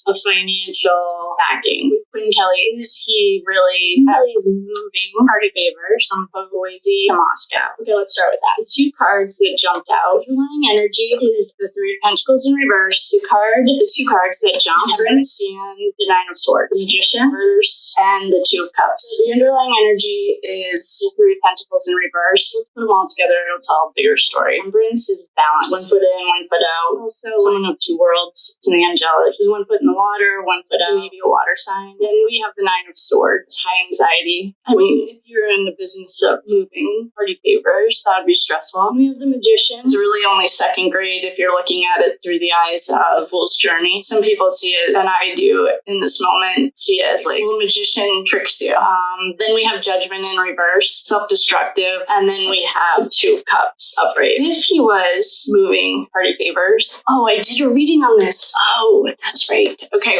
a financial backing. With Quinn Kelly, Kelly's moving party favors from Boise to Moscow. Okay, let's start with that. The two cards that jumped out. Underlying energy is the Three of Pentacles in reverse. The two cards that jumped, Temperance and the Nine of Swords. The Magician, reverse, and the Two of Cups. The underlying energy is the Three of Pentacles in reverse. Let's put them all together, it'll tell a bigger story. Temperance is balance. One foot in, one foot out. Also, someone of two worlds. It's an angelic. There's one foot in the water, one foot out. Maybe a water sign. Then we have the Nine of Swords. High anxiety. I mean, if you're in the business of moving party favors, that would be stressful. And we have the Magician. It's really only second grade if you're looking at it through the eyes of the Fool's Journey. Some people see it, and I do in this moment, see it as like, well, Magician tricks you. Then we have Judgment in reverse, self-destructive, and then we have Two of Cups upright. If he was moving party favors, I did a reading on this. Oh, that's right. Okay,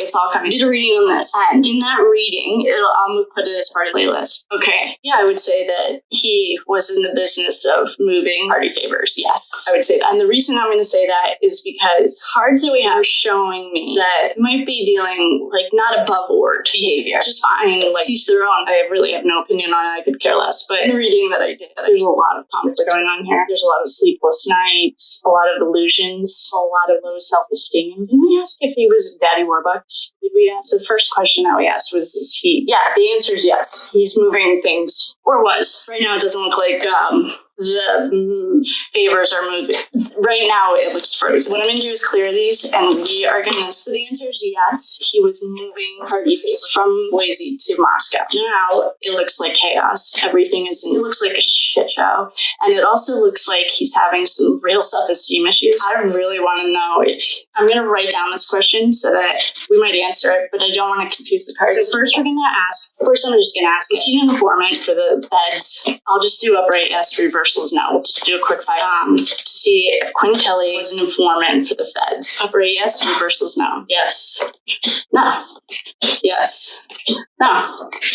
it's all coming. I did a reading on this, and in that reading, I'll put it as part of the playlist. Okay, yeah, I would say that he was in the business of moving party favors. Yes, I would say that. And the reason I'm going to say that is because cards that we have are showing me that might be dealing like not above board behavior, which is fine. Like, teach their own. I really have no opinion on it. I could care less. But in the reading that I did, there's a lot of conflict going on here. There's a lot of sleepless nights, a lot of illusions, a lot of low self-esteem. Didn't we ask if he was Daddy Warbucks? Did we ask? The first question that we asked was, is he? Yeah, the answer is yes. He's moving things, or was. Right now it doesn't look like the favors are moving. Right now it looks frozen. What I'm going to do is clear these, and we are going to, so the answer is yes, he was moving party favors from Boise to Moscow. Now it looks like chaos. Everything is it looks like a shit show. And it also looks like he's having some real self-esteem issues. I really want to know if, I'm going to write down this question so that we might answer it, but I don't want to confuse the cards. So first I'm just going to ask, is he an informant for the feds? I'll just do upright yes, reversals no. We'll just do a quick five to see if Quinn Kelly was an informant for the feds. Upright yes, reversals no. Yes. No. Yes. No.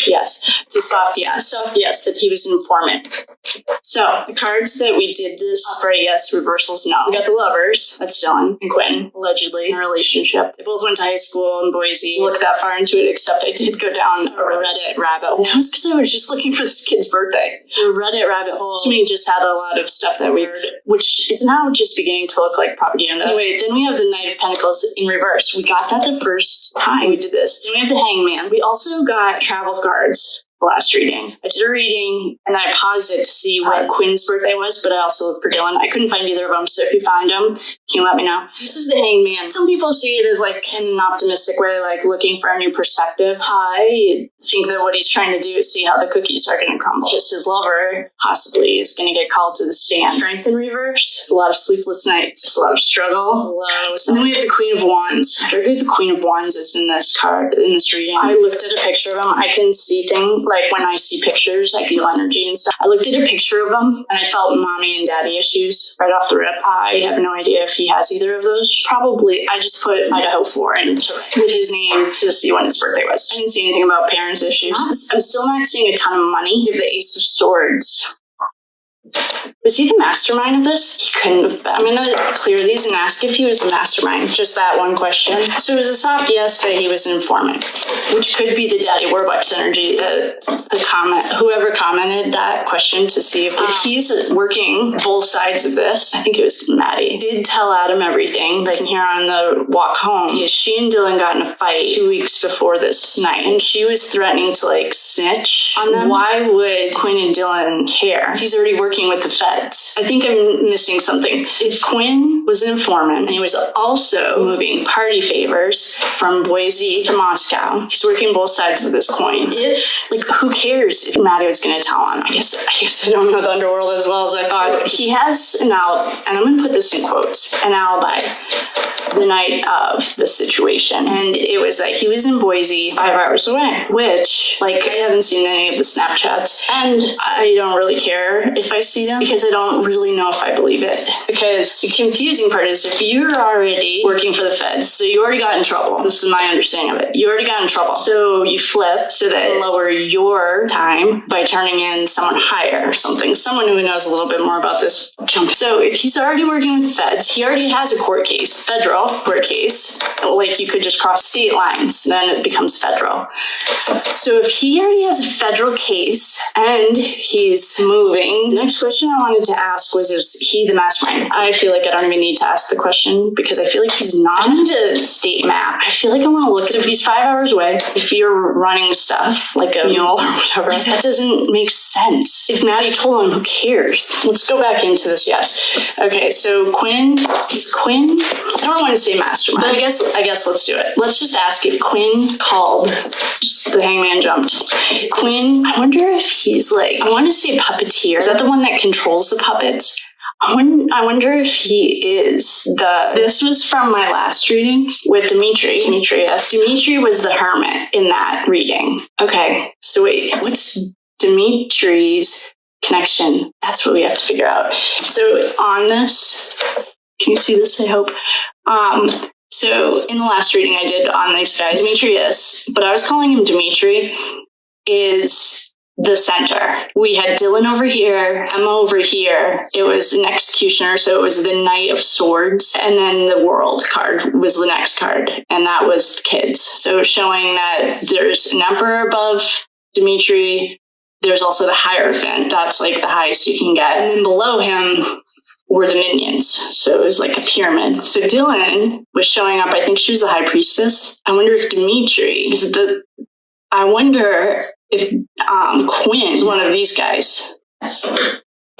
Yes. It's a soft yes. It's a soft yes that he was an informant. So the cards that we did this upright yes, reversals no. We got the Lovers. That's Dylan and Quinn, allegedly in a relationship. They both went to high school in Boise. Look that far into it, except I did go down a Reddit rabbit hole. That was because I was just looking for this kid's birthday. The Reddit rabbit hole to me just had a lot of stuff that we heard, which is now just beginning to look like propaganda. Anyway, then we have the Knight of Pentacles in reverse. We got that the first time we did this. Then we have the Hangman. We also got travel cards. Last reading. I did a reading and then I paused it to see what Quinn's birthday was, but I also looked for Dylan. I couldn't find either of them, so if you find them, can you let me know? This is the Hangman. Some people see it as like in an optimistic way, like looking for a new perspective. I think that what he's trying to do is see how the cookies are going to crumble. Just his lover possibly is going to get called to the stand. Strength in reverse. It's a lot of sleepless nights. It's a lot of struggle. And then we have the Queen of Wands. I wonder who the Queen of Wands is in this card, in this reading. I looked at a picture of him. I can see things. Like when I see pictures, I feel energy and stuff. I looked at a picture of him and I felt mommy and daddy issues right off the rip. I have no idea if he has either of those. Probably. I just put Idaho 4 with his name to see when his birthday was. I didn't see anything about parents' issues. I'm still not seeing a ton of money. We have the Ace of Swords. Was he the mastermind of this? He couldn't have been. I'm going to clear these and ask if he was the mastermind. Just that one question. So it was a soft yes that he was an informant, which could be the Daddy Warbucks energy. Whoever commented that question to see if he's working both sides of this. I think it was Maddie. Did tell Adam everything. They can hear on the walk home because she and Dylan got in a fight 2 weeks before this night, and she was threatening to like snitch on them. Why would Quinn and Dylan care? He's already working with the feds. I think I'm missing something. If Quinn was an informant and he was also moving party favors from Boise to Moscow, he's working both sides of this coin. Who cares if Maddie was going to tell on? I guess I don't know the underworld as well as I thought. He has an alibi, and I'm going to put this in quotes, an alibi the night of the situation. And it was that he was in Boise 5 hours away, which, I haven't seen any of the Snapchats, and I don't really care if I I see them because I don't really know if I believe it. Because the confusing part is if you're already working for the feds, so you already got in trouble. This is my understanding of it. You already got in trouble. So you flip so that you lower your time by turning in someone higher or something. Someone who knows a little bit more about this. So if he's already working with the feds, he already has a court case, federal court case. Like you could just cross state lines, then it becomes federal. So if he already has a federal case and he's moving, the next question I wanted to ask was, is he the mastermind? I feel like I don't even need to ask the question because I feel like he's not. I need a state map. I feel like I want to look at if he's 5 hours away, if you're running stuff like a mule or whatever. That doesn't make sense. If Maddie told him, who cares? Let's go back into this. Yes. Okay, so Quinn, I don't want to say mastermind, but I guess let's do it. Let's just ask if Quinn called, just the hangman jumped. Quinn, I wonder if he's like, I want to say puppeteer. Is that the one that controls the puppets? I wonder if he is this was from my last reading with Demetrius. Dimitri was the hermit in that reading. Okay, so wait, what's Dimitri's connection? That's what we have to figure out. So on this, can you see this? I hope. So in the last reading I did on these guys, Demetrius, but I was calling him Dimitri, is the center. We had Dylan over here, Emma over here. It was an executioner, so it was the Knight of Swords, and then the World card was the next card, and that was the kids. So showing that there's an emperor above Dimitri. There's also the Hierophant. That's like the highest you can get. And then below him were the minions. So it was like a pyramid. So Dylan was showing up. I think she was the high priestess. I wonder if I wonder if Quinn is one of these guys.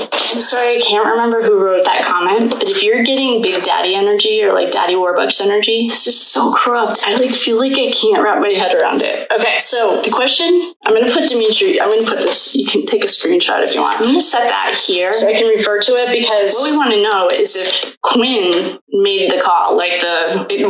I'm sorry, I can't remember who wrote that comment, but if you're getting Big Daddy energy or like Daddy Warbucks energy, this is so corrupt. I feel like I can't wrap my head around it. Okay, so the question, I'm going to put Dimitri, I'm going to put this, you can take a screenshot if you want. I'm going to set that here so I can refer to it because what we want to know is if Quinn made the call, like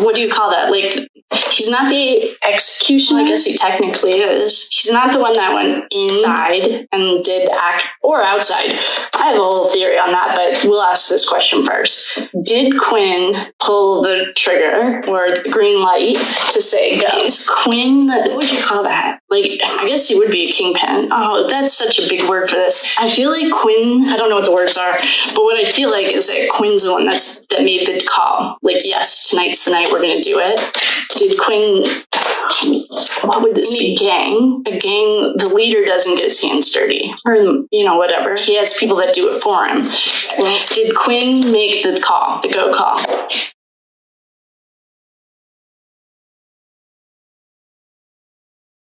what do you call that? Like, he's not the executioner. I guess he technically is. He's not the one that went inside and did act, or outside. I have a whole theory on that, but we'll ask this question first. Did Quinn pull the trigger or the green light to say go? Is Quinn, what would you call that? Like, I guess he would be a kingpin. Oh, that's such a big word for this. I feel like Quinn, I don't know what the words are, but what I feel like is that Quinn's the one that made the call. Like, yes, tonight's the night we're going to do it. Did Quinn, what would this be? A gang, the leader doesn't get his hands dirty. Or, whatever. He has people that do it for him. Well, did Quinn make the call, the go call?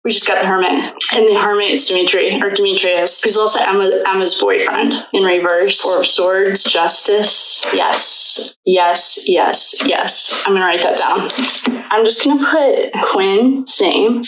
We just got the Hermit. And the Hermit is Demetrius, who's also Emma's boyfriend in reverse. Four of Swords, Justice. Yes. I'm going to write that down. I'm just going to put Quinn's name.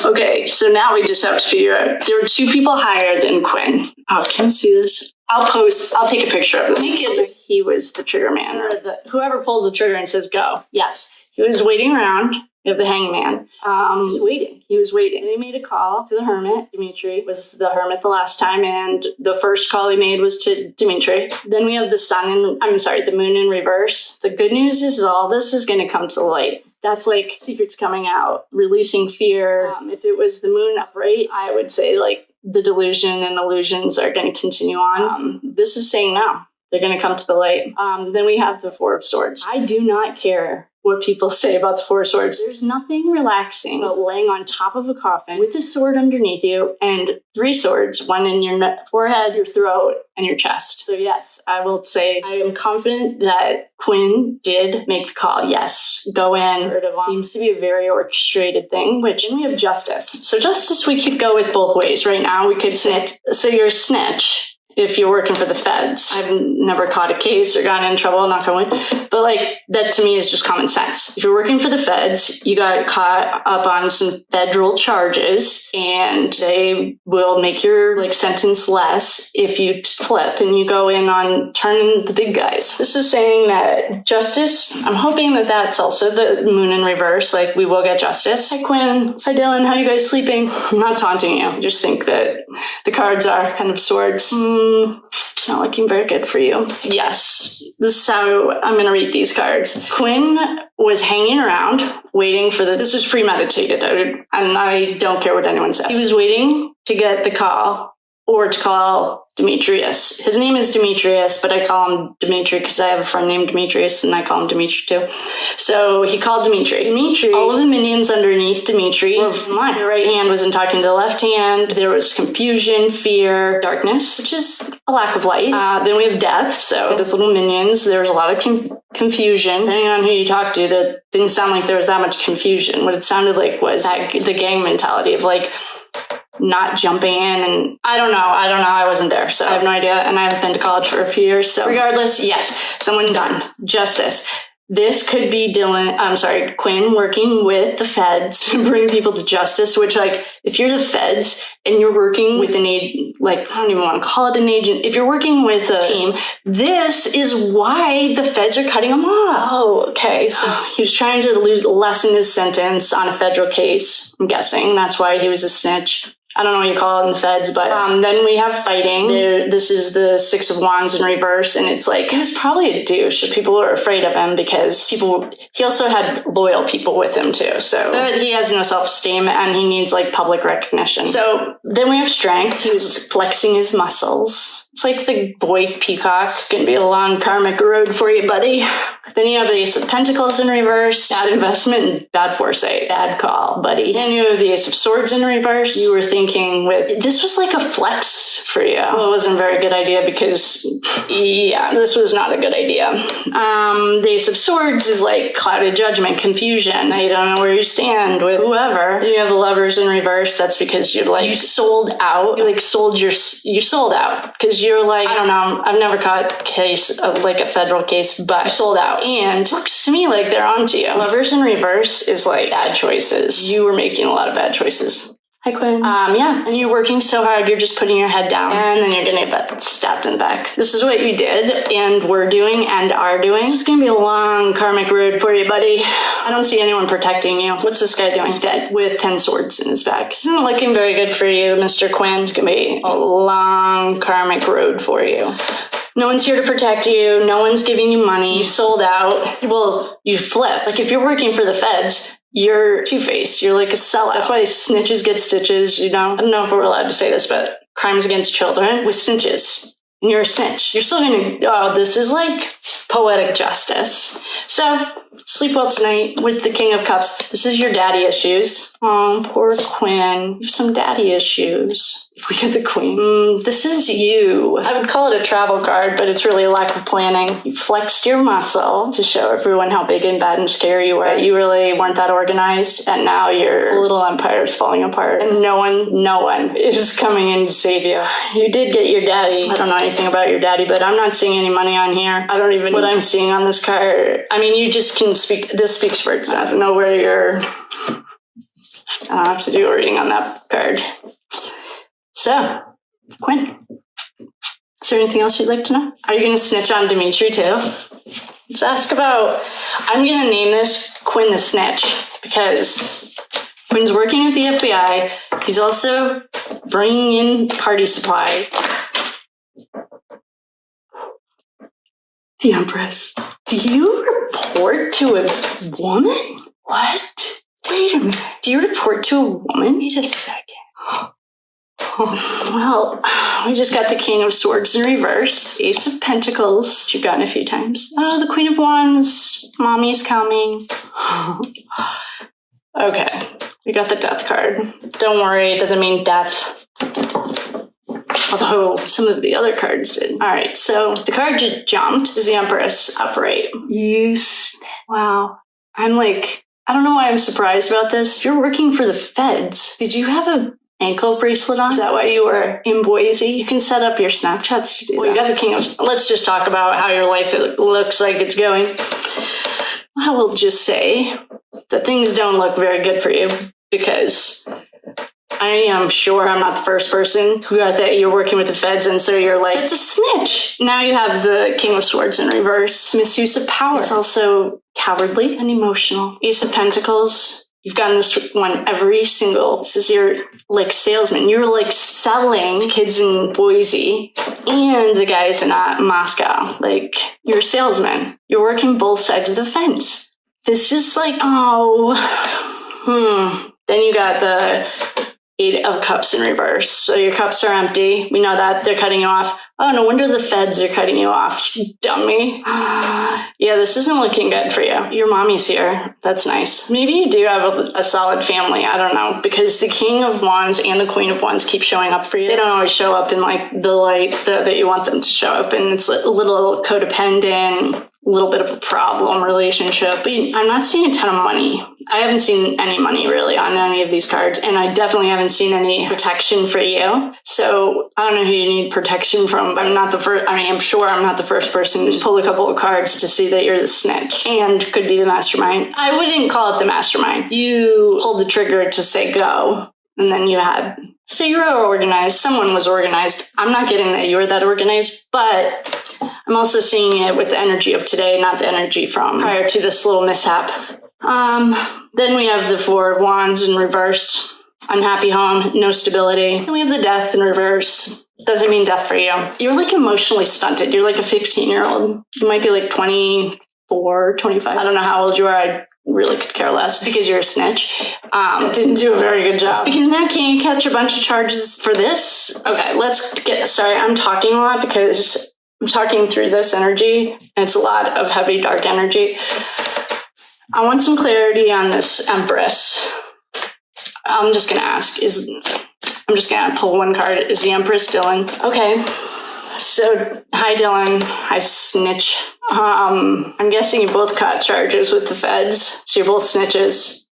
Okay, so now we just have to figure out. There were two people higher than Quinn. Oh, can you see this? I'll take a picture of this. He was the trigger man, or whoever pulls the trigger and says go. Yes. He was waiting around. We have the hangman. He was waiting. And he made a call to the Hermit. Dimitri was the Hermit the last time, and the first call he made was to Dimitri. Then we have the moon in reverse. The good news is all this is going to come to the light. That's like secrets coming out, releasing fear. If it was the moon upright, I would say like the delusion and illusions are going to continue on. This is saying no. They're going to come to the light. Then we have the Four of Swords. I do not care what people say about the Four of Swords. There's nothing relaxing about laying on top of a coffin with a sword underneath you and three swords, one in your forehead, your throat, and your chest. So yes, I will say I am confident that Quinn did make the call. Yes, go in. Seems to be a very orchestrated thing, which then we have Justice. So Justice, we could go with both ways. Right now, we could snitch. So you're a snitch. if you're working for the feds. I've never caught a case or gotten in trouble, knock on wood. But like, that to me is just common sense. If you're working for the feds, you got caught up on some federal charges and they will make your like sentence less if you flip and you go in on turning the big guys. This is saying that justice, I'm hoping that that's also the moon in reverse. Like, we will get justice. Hi, Quinn. Hi, Dylan. How you guys sleeping? I'm not taunting you. I just think that the cards are kind of swords. It's not looking very good for you. Yes, this is how I'm going to read these cards. Quinn was hanging around, waiting for this was premeditated, and I don't care what anyone says. He was waiting to get the call, or to call Demetrius. His name is Demetrius, but I call him Dimitri because I have a friend named Demetrius, and I call him Dimitri too. So he called Dimitri. All of the minions underneath Dimitri were mine. The right hand wasn't talking to the left hand. There was confusion, fear, darkness, which is a lack of light. Then we have death, so those little minions. There was a lot of confusion. Depending on who you talk to, that didn't sound like there was that much confusion. What it sounded like was the gang mentality of like, not jumping in, and I don't know, I wasn't there, so I have no idea, and I haven't been to college for a few years, so regardless, yes, someone done. Justice. This could be Quinn working with the feds to bring people to justice, which, like, if you're the feds and you're working with an agent, like, I don't even want to call it an agent, if you're working with a team, this is why the feds are cutting him off. Oh, okay. So he was trying to lessen his sentence on a federal case, I'm guessing. That's why he was a snitch. I don't know what you call it in the feds, but then we have fighting. This is the Six of Wands in reverse, and it's like, he was probably a douche. People were afraid of him because he also had loyal people with him too. So, but he has no self-esteem and he needs like public recognition. So then we have strength. He was flexing his muscles. It's like the boy peacock. It's gonna be a long karmic road for you, buddy. Then you have the Ace of Pentacles in reverse. Bad investment and bad foresight. Bad call, buddy. And you have the Ace of Swords in reverse. You were thinking this was like a flex for you. Well, it wasn't a very good idea because, yeah, this was not a good idea. The Ace of Swords is like clouded judgment, confusion. You don't know where you stand with whoever. Then you have the Lovers in reverse. That's because you're like, you sold out. You sold out because you're like, I don't know, I've never caught a case of like a federal case, but you sold out. And it looks to me like they're onto you. Lovers in reverse is like bad choices. You were making a lot of bad choices. Hi, Quinn. Yeah, and you're working so hard, you're just putting your head down, and then you're gonna get stabbed in the back. This is what you did, and we're doing, and are doing. This is gonna be a long karmic road for you, buddy. I don't see anyone protecting you. What's this guy doing? He's dead with 10 swords in his back. This isn't looking very good for you, Mr. Quinn. It's gonna be a long karmic road for you. No one's here to protect you. No one's giving you money. You sold out. Well, you flipped. Like, if you're working for the feds, you're two-faced. You're like a sellout. That's why snitches get stitches, you know? I don't know if we're allowed to say this, but crimes against children with snitches. And you're a snitch. You're still gonna, this is like poetic justice. So, sleep well tonight with the King of Cups. This is your daddy issues. Oh, poor Quinn. You have some daddy issues. If we get the Queen. This is you. I would call it a travel card, but it's really a lack of planning. You flexed your muscle to show everyone how big and bad and scary you were. You really weren't that organized, and now your little empire is falling apart. And no one is coming in to save you. You did get your daddy. I don't know anything about your daddy, but I'm not seeing any money on here. I don't even know what I'm seeing on this card. I mean, you just can speak. This speaks for itself. I don't know where you're. I don't have to do a reading on that card. So, Quinn, is there anything else you'd like to know? Are you going to snitch on Dimitri too? Let's ask about, I'm going to name this Quinn the Snitch because Quinn's working at the FBI. He's also bringing in party supplies. The Empress. Do you report to a woman? What? Wait a minute. Do you report to a woman? Wait a second. Well, we just got the King of Swords in reverse. Ace of Pentacles. You've gotten a few times. Oh, the Queen of Wands. Mommy's coming. Okay. We got the Death card. Don't worry, it doesn't mean death. Although some of the other cards did. Alright, so the card jumped is the Empress upright. Wow. I'm like, I don't know why I'm surprised about this. You're working for the feds. Did you have a ankle bracelet on? Is that why you were in Boise? You can set up your Snapchats to do that. You got the king of... Let's just talk about how your life looks like it's going. I will just say that things don't look very good for you because I am sure I'm not the first person who got that you're working with the feds, and so you're like, it's a snitch. Now you have the King of Swords in reverse. It's misuse of power. It's also cowardly and emotional. Ace of Pentacles. You've gotten this one every single, this is your, like, salesman. You're, like, selling kids in Boise and the guys in Moscow. Like, you're a salesman. You're working both sides of the fence. This is like, Then you got the 8 of Cups in reverse. So your cups are empty. We know that. They're cutting you off. Oh, no wonder the feds are cutting you off, dummy. Yeah, this isn't looking good for you. Your mommy's here. That's nice. Maybe you do have a solid family. I don't know. Because the King of Wands and the Queen of Wands keep showing up for you. They don't always show up in, like, the light that you want them to show up in. It's a little codependent, a little bit of a problem relationship. But I'm not seeing a ton of money. I haven't seen any money really on any of these cards, and I definitely haven't seen any protection for you. So I don't know who you need protection from. I'm not the first. I mean, I'm sure I'm not the first person who's pulled a couple of cards to see that you're the snitch and could be the mastermind. I wouldn't call it the mastermind. You pulled the trigger to say go, and then you had. So you were organized. Someone was organized. I'm not getting that you were that organized, but I'm also seeing it with the energy of today, not the energy from prior to this little mishap. Then we have the 4 of Wands in reverse. Unhappy home, no stability. And we have the Death in reverse. Doesn't mean death for you. You're like emotionally stunted. You're like a 15-year-old. You might be like 24, 25. I don't know how old you are. I really could care less because you're a snitch. Didn't do a very good job. Because now can you catch a bunch of charges for this? Okay, let's get... Sorry, I'm talking a lot because I'm talking through this energy. And it's a lot of heavy, dark energy. I want some clarity on this Empress. I'm just going to ask, I'm just going to pull one card. Is the Empress Dylan? Okay. So, hi Dylan. Hi Snitch. I'm guessing you both caught charges with the feds. So you're both snitches.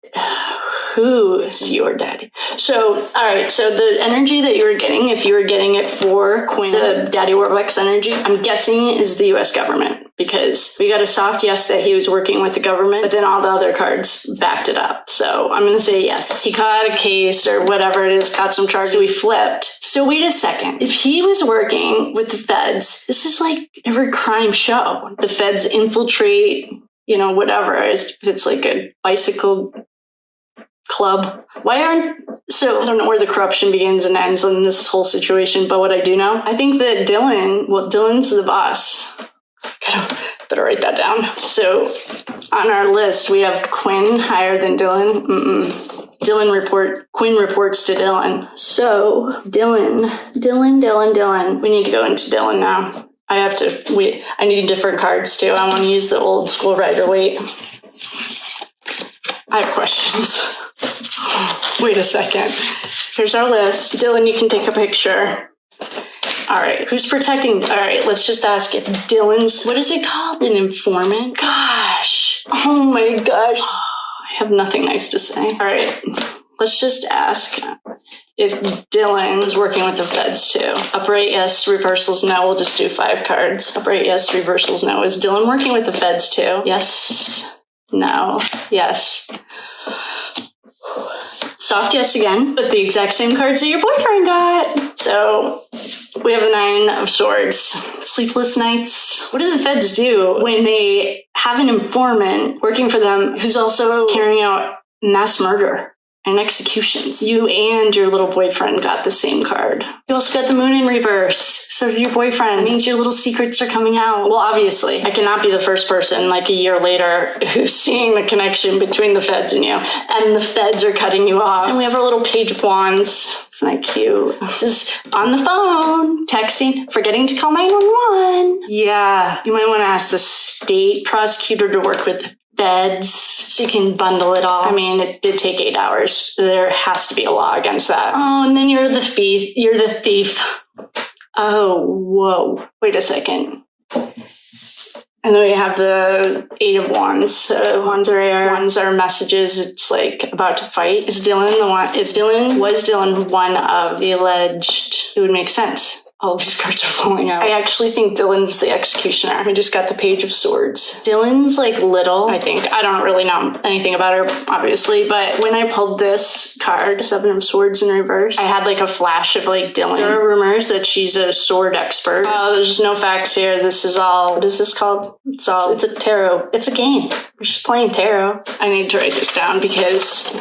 Who is your daddy? So, all right. So the energy that you were getting, if you were getting it for Quinn, the Daddy Warbucks energy, I'm guessing is the U.S. government. Because we got a soft yes that he was working with the government, but then all the other cards backed it up. So I'm going to say yes. He caught a case or whatever it is, caught some charges. So he flipped. So wait a second. If he was working with the feds, this is like every crime show. The feds infiltrate, whatever. If it's like a bicycle club. So I don't know where the corruption begins and ends in this whole situation, but what I do know, I think that Dylan's the boss. Better write that down. So on our list, we have Quinn higher than Dylan. Quinn reports to Dylan. So Dylan. We need to go into Dylan now. I need different cards too. I want to use the old school Rider-Waite. I have questions. Wait a second. Here's our list. Dylan, you can take a picture. All right, who's protecting? All right, let's just ask if Dylan's, what is it called? An informant? Gosh. Oh my gosh. I have nothing nice to say. All right, let's just ask if Dylan is working with the feds too. Upright, yes. Reversals, no. We'll just do 5 cards. Upright, yes. Reversals, no. Is Dylan working with the feds too? Yes. No. Yes. Soft yes again, but the exact same cards that your boyfriend got. So we have the 9 of Swords. Sleepless nights. What do the feds do when they have an informant working for them who's also carrying out mass murder and executions? You and your little boyfriend got the same card. You also got the Moon in reverse. So did your boyfriend. That means your little secrets are coming out. Well, obviously, I cannot be the first person like a year later who's seeing the connection between the feds and you. And the feds are cutting you off. And we have our little Page of Wands. Isn't that cute? This is on the phone, texting, forgetting to call 911. Yeah, you might want to ask the state prosecutor to work with feds so you can bundle it all. I mean, it did take 8 hours. There has to be a law against that. Oh, and then you're the thief. You're the thief. Oh, whoa. Wait a second. And then we have the Eight of Wands. So wands are air, wands are messages. It's like about to fight. Was Dylan one of the alleged? It would make sense. All of these cards are falling out. I actually think Dylan's the executioner. I just got the Page of Swords. Dylan's like little, I think. I don't really know anything about her, obviously, but when I pulled this card, Seven of Swords in reverse, I had like a flash of like Dylan. There are rumors that she's a sword expert. There's no facts here. This is all, what is this called? It's a tarot. It's a game. We're just playing tarot. I need to write this down because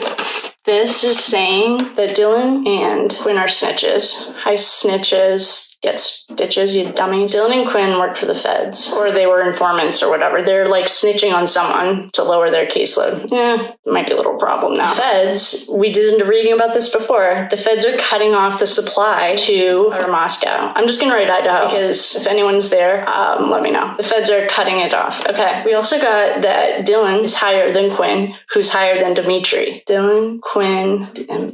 this is saying that Dylan and Quinn are snitches. Hi, snitches. Get stitches, you dummies. Dylan and Quinn work for the feds, or they were informants or whatever. They're like snitching on someone to lower their caseload. Yeah, might be a little problem now. Feds, we did a reading about this before. The feds are cutting off the supply to Moscow. I'm just gonna write Idaho because if anyone's there, let me know. The feds are cutting it off. Okay, we also got that Dylan is higher than Quinn, who's higher than Dimitri. Dylan, Quinn,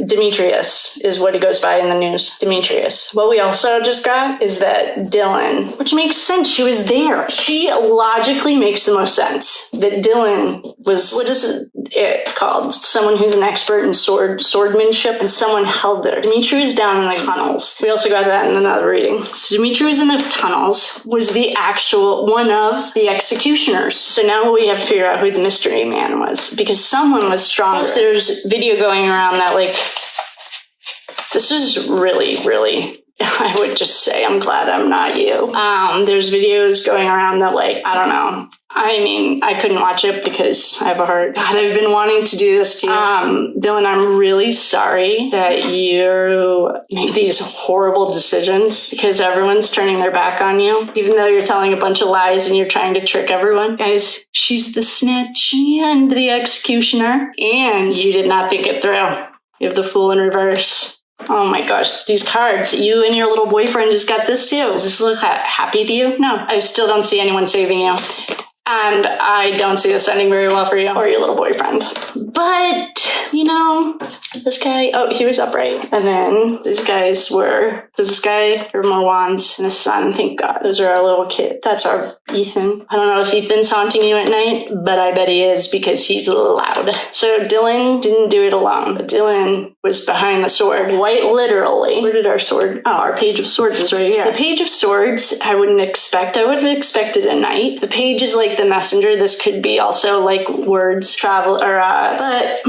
Demetrius is what he goes by in the news. Demetrius. What we also just got is that Dylan, which makes sense, she was there. She logically makes the most sense. That Dylan was, what is it called? Someone who's an expert in swordmanship, and someone held there. Dimitri was down in the tunnels. We also got that in another reading. So Dimitri was in the tunnels, was the actual one of the executioners. So now we have to figure out who the mystery man was, because someone was stronger. Plus there's video going around that like, this is really, really, I would just say, I'm glad I'm not you. There's videos going around that like, I don't know. I mean, I couldn't watch it because I have a heart. God, I've been wanting to do this to you. Dylan, I'm really sorry that you made these horrible decisions because everyone's turning their back on you, even though you're telling a bunch of lies and you're trying to trick everyone. Guys, she's the snitch and the executioner, and you did not think it through. You have the Fool in reverse. Oh my gosh, these cards. You and your little boyfriend just got this too. Does this look happy to you? No, I still don't see anyone saving you. And I don't see this ending very well for you or your little boyfriend. But, you know, this guy, oh, he was upright. And then these guys were, does this guy, there were more wands and a sun, thank God. Those are our little kid. That's our Ethan. I don't know if Ethan's haunting you at night, but I bet he is because he's loud. So Dylan didn't do it alone, but Dylan was behind the sword, quite literally. Where did our sword? Oh, our Page of Swords is right here. The Page of Swords, I wouldn't expect. I would have expected a knight. The page is like the messenger. This could be also like words travel, or but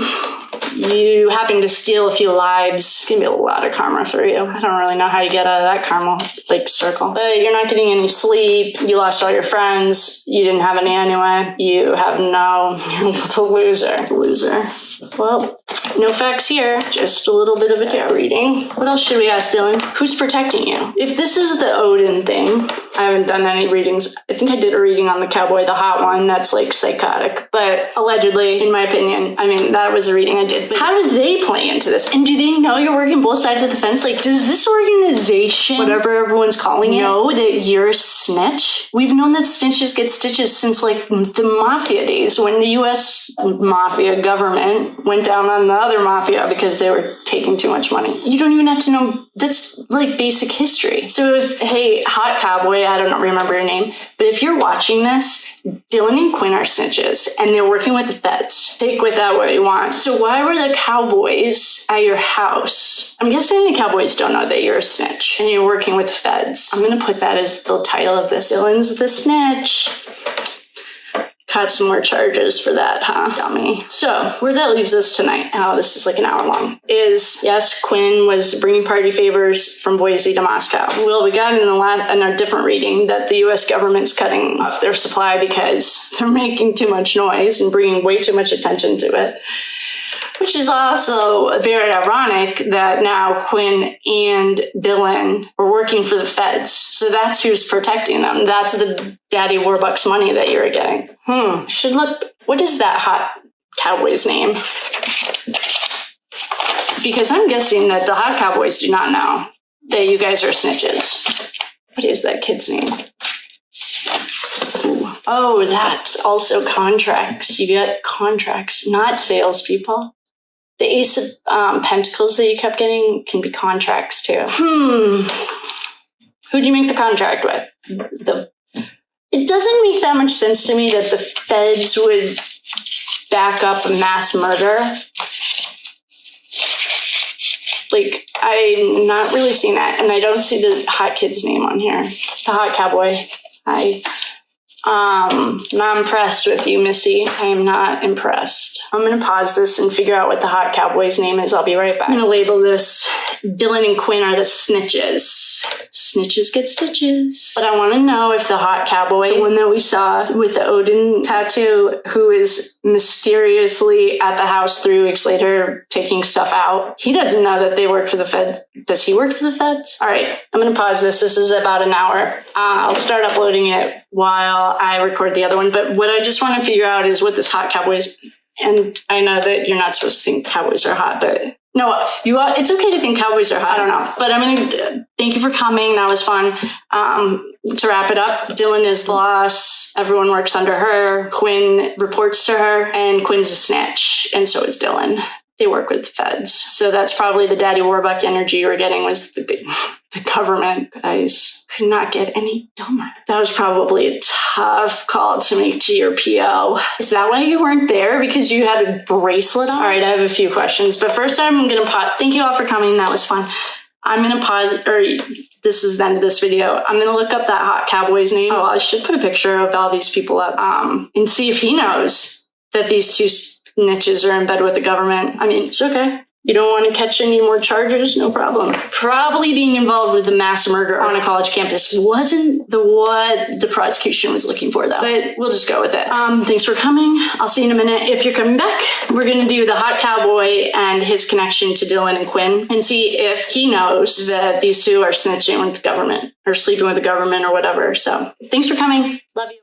you happen to steal a few lives. It's gonna be a lot of karma for you. I don't really know how you get out of that karma like circle. But you're not getting any sleep. You lost all your friends. You didn't have any anyway. You have no. You're the loser. Loser. Well, no facts here. Just a little bit of a tarot reading. What else should we ask, Dylan? Who's protecting you? If this is the Odin thing, I haven't done any readings. I think I did a reading on the cowboy, the hot one. That's like psychotic. But allegedly, in my opinion, I mean, that was a reading I did. But how do they play into this? And do they know you're working both sides of the fence? Like, does this organization, whatever everyone's calling it, know that you're a snitch? We've known that snitches get stitches since like the mafia days, when the U.S. mafia government went down on the other mafia because they were taking too much money. You don't even have to know. That's like basic history. So if, hey, hot cowboy, I don't remember your name, but if you're watching this, Dylan and Quinn are snitches and they're working with the feds. Take with that what you want. So why were the cowboys at your house? I'm guessing the cowboys don't know that you're a snitch and you're working with the feds. I'm going to put that as the title of this. Dylan's the snitch. Caught some more charges for that, huh? Dummy. So, where that leaves us tonight, oh, this is like an hour long, is, yes, Quinn was bringing party favors from Boise to Moscow. Well, we got in a different reading that the U.S. government's cutting off their supply because they're making too much noise and bringing way too much attention to it. Which is also very ironic that now Quinn and Dylan are working for the feds. So that's who's protecting them. That's the Daddy Warbucks money that you're getting. Should look, what is that hot cowboy's name? Because I'm guessing that the hot cowboys do not know that you guys are snitches. What is that kid's name? Ooh. Oh, that's also contracts. You get contracts, not salespeople. The Ace of Pentacles that you kept getting can be contracts too. Who'd you make the contract with? It doesn't make that much sense to me that the feds would back up a mass murder. Like, I'm not really seeing that, and I don't see the hot kid's name on here. The hot cowboy. Not impressed with you, Missy. I am not impressed. I'm going to pause this and figure out what the hot cowboy's name is. I'll be right back. I'm going to label this Dylan and Quinn are the snitches. Snitches get stitches. But I want to know if the hot cowboy, the one that we saw with the Odin tattoo, who is mysteriously at the house 3 weeks later taking stuff out, he doesn't know that they work for the Fed. Does he work for the feds? All right, I'm going to pause this. This is about an hour. I'll start uploading it while I record the other one. But what I just want to figure out is what this hot cowboy is. And I know that you're not supposed to think cowboys are hot, but no, it's okay to think cowboys are hot. I don't know. But I'm going to thank you for coming. That was fun. To wrap it up, Dylan is the boss. Everyone works under her. Quinn reports to her, and Quinn's a snitch, and so is Dylan. They work with the feds. So that's probably the Daddy Warbuck energy you were getting, was the government. Guys could not get any dumber. That was probably a tough call to make to your PO. Is that why you weren't there? Because you had a bracelet on? All right, I have a few questions. But first I'm going to pause. Thank you all for coming. That was fun. I'm going to pause, or this is the end of this video. I'm going to look up that hot cowboy's name. Oh, I should put a picture of all these people up and see if he knows that these two snitches are in bed with the government. I mean, it's okay. You don't want to catch any more charges? No problem. Probably being involved with a mass murder on a college campus wasn't what the prosecution was looking for, though. But we'll just go with it. Thanks for coming. I'll see you in a minute. If you're coming back, we're going to do the hot cowboy and his connection to Dylan and Quinn and see if he knows that these two are snitching with the government or sleeping with the government or whatever. So thanks for coming. Love you.